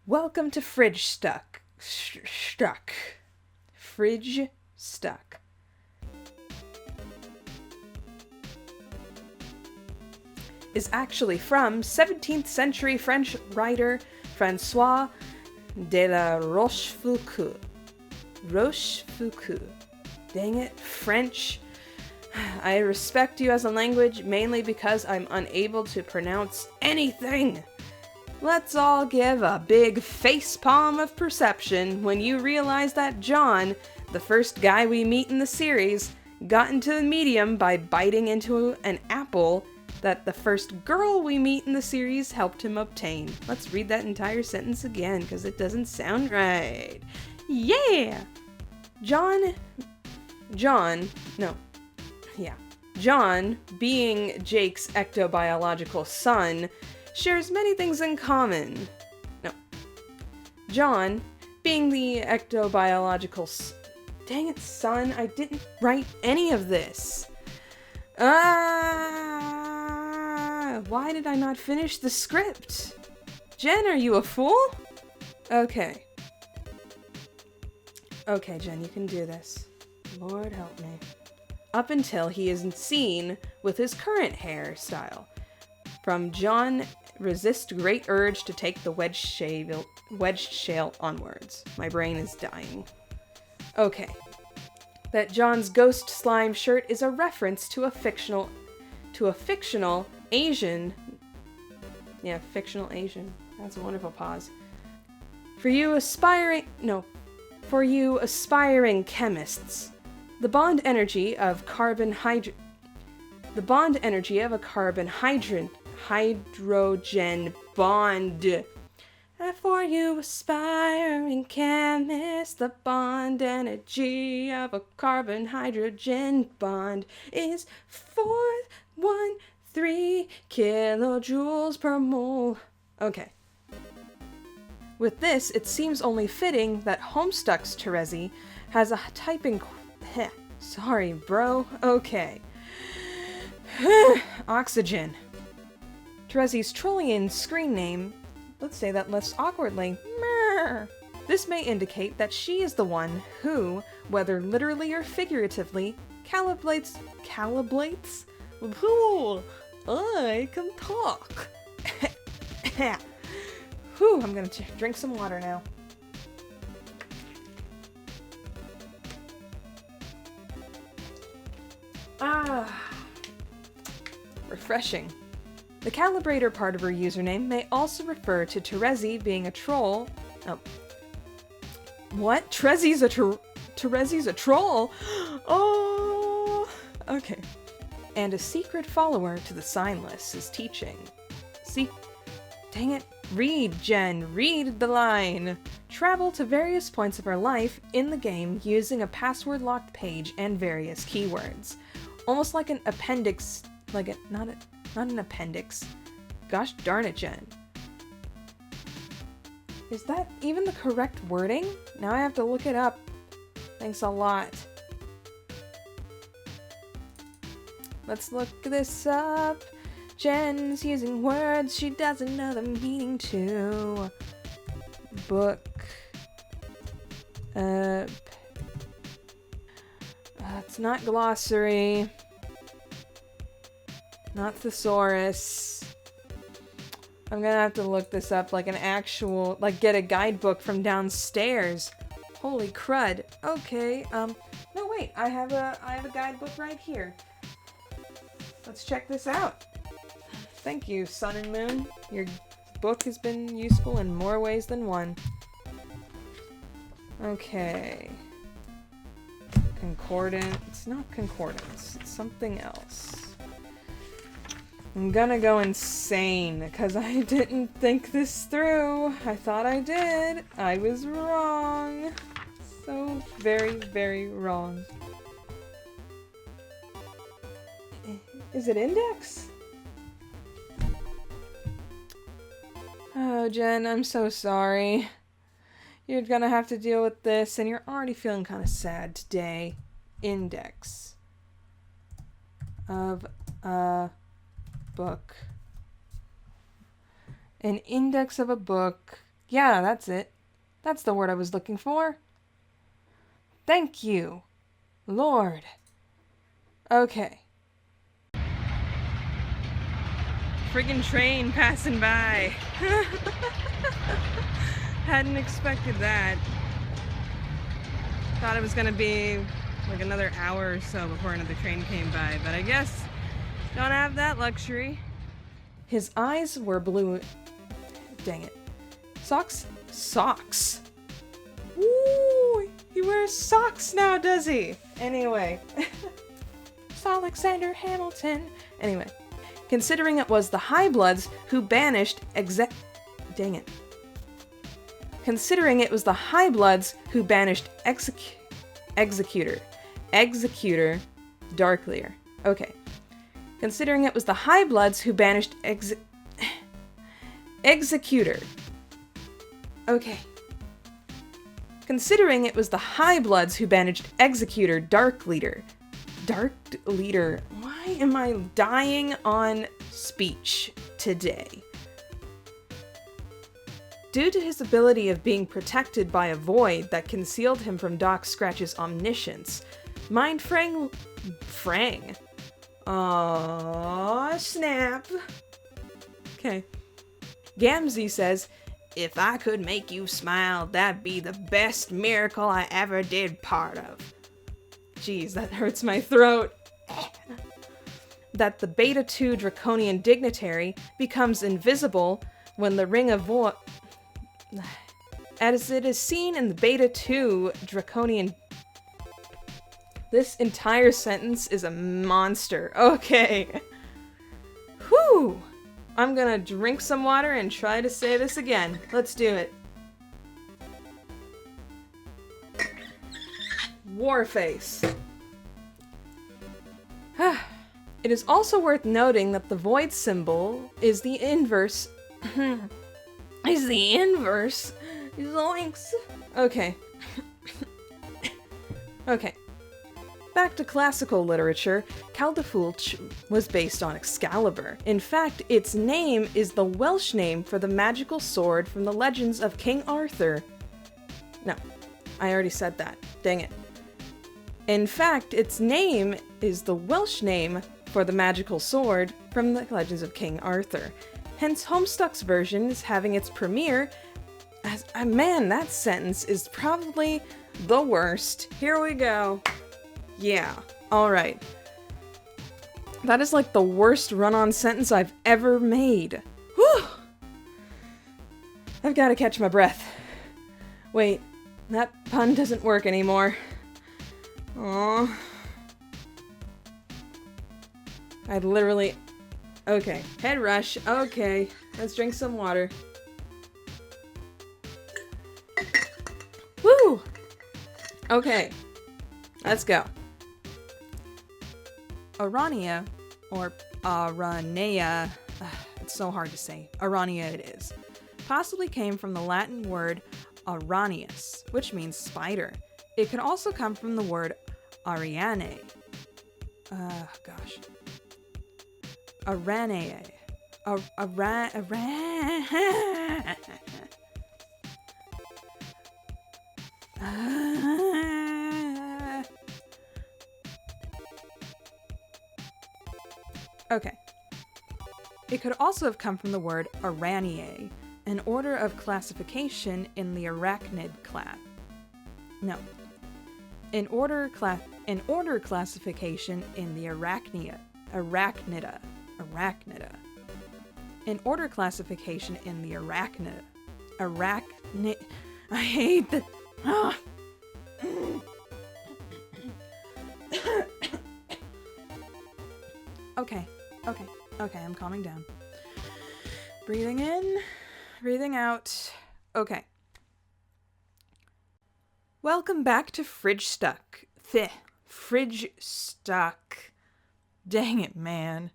Welcome to Fridgestuck. Fridgestuck. Is actually from 17th century French writer François de la Rochefoucauld. Rochefoucauld. Dang it, French. I respect you as a language mainly because I'm unable to pronounce anything. Let's all give a big facepalm of perception when you realize that John, the first guy we meet in the series, got into the medium by biting into an apple that the first girl we meet in the series helped him obtain. Let's read that entire sentence again because it doesn't sound right. Yeah! John, being Jake's ectobiological son, shares many things in common. John, being the ectobiological dang it, son, I didn't write any of this. Why did I not finish the script? Jen, are you a fool? Okay. Okay, Jen, you can do this. Lord help me. Up until he is seen with his current hairstyle. From John resist great urge to take the wedged shale onwards. My brain is dying. Okay. That John's ghost slime shirt is a reference to a fictional Asian. Yeah, fictional Asian. That's a wonderful pause. For you aspiring chemists, the bond energy of a hydrogen bond. For you aspiring chemists, the bond energy of a carbon-hydrogen bond is 413 kilojoules per mole. Okay. With this, it seems only fitting that Homestuck's Terezi has a typing... Sorry, bro. Okay. Oxygen. Terezi's Trollian screen name, let's say that less awkwardly. This may indicate that she is the one who, whether literally or figuratively, calibrates? Ooh, I can talk. Whew, I'm gonna drink some water now. Refreshing. The calibrator part of her username may also refer to Terezi being a troll. Oh. What? Terezi's a troll? Oh! Okay. And a secret follower to the Signless' teaching. Dang it. Read, Jen. Read the line. Travel to various points of her life in the game using a password-locked page and various keywords. Almost like an appendix... Not an appendix. Gosh darn it, Jen. Is that even the correct wording? Now I have to look it up. Thanks a lot. Let's look this up. Jen's using words she doesn't know the meaning to. Book. It's not glossary. Not thesaurus. I'm gonna have to look this up like an actual, get a guidebook from downstairs. Holy crud. Okay, no wait, I have a guidebook right here. Let's check this out. Thank you, Sun and Moon. Your book has been useful in more ways than one. Okay. Concordance. It's not concordance. It's something else. I'm gonna go insane because I didn't think this through. I thought I did. I was wrong. So very, very wrong. Is it index? Oh, Jen, I'm so sorry. You're gonna have to deal with this, and you're already feeling kind of sad today. Index of a book. An index of a book Yeah, that's it. That's the word I was looking for. Thank you, Lord. Okay. Friggin' train passing by. Hadn't expected that. Thought it was gonna be like another hour or so before another train came by, but I guess don't have that luxury. His eyes were blue. Dang it. Socks? Socks. Ooh, he wears socks now, does he? Anyway. It's Alexander Hamilton. Anyway. Considering it was the High Bloods who banished Dang it. Considering it was the High Bloods who banished Executor Darkleer. Okay. Considering it was the High Bloods who banished Executor. Okay. Considering it was the High Bloods who banished Executor Darkleader. Darkleader. Why am I dying on speech today? Due to his ability of being protected by a void that concealed him from Doc Scratch's omniscience, Mind Frang. Aww, snap. Okay. Gamzee says, "If I could make you smile, that'd be the best miracle I ever did part of." Jeez, that hurts my throat. That the Beta 2 Draconian dignitary becomes invisible when the Ring of Void. As it is seen in the Beta 2 Draconian. This entire sentence is a monster. Okay. Whew. I'm gonna drink some water and try to say this again. Let's do it. Warface. It is also worth noting that the void symbol is the inverse. Zoinks. Okay. Okay. Back to classical literature, Caldefulch was based on Excalibur. In fact, its name is the Welsh name for the magical sword from the legends of King Arthur. No, I already said that. Dang it. In fact, its name is the Welsh name for the magical sword from the legends of King Arthur. Hence, Homestuck's version is having its premiere as... man, that sentence is probably the worst. Here we go. Yeah, alright. That is like the worst run-on sentence I've ever made. Whew! I've got to catch my breath. Wait, that pun doesn't work anymore. Aww. I'd literally... Okay, head rush. Okay, let's drink some water. Woo! Okay, let's go. Aranea, or Aranea, it's so hard to say. Aranea it is. Possibly came from the Latin word araneus, which means spider. It could also come from the word Ariane. Gosh. Aranea. Okay. It could also have come from the word Araniae, an order of classification in the arachnid class. No. An order classification in the arachnida. An order classification in the arachnid. I hate the... Okay, I'm calming down. Breathing in, breathing out. Okay. Welcome back to Fridgestuck. Fridgestuck. Dang it, man.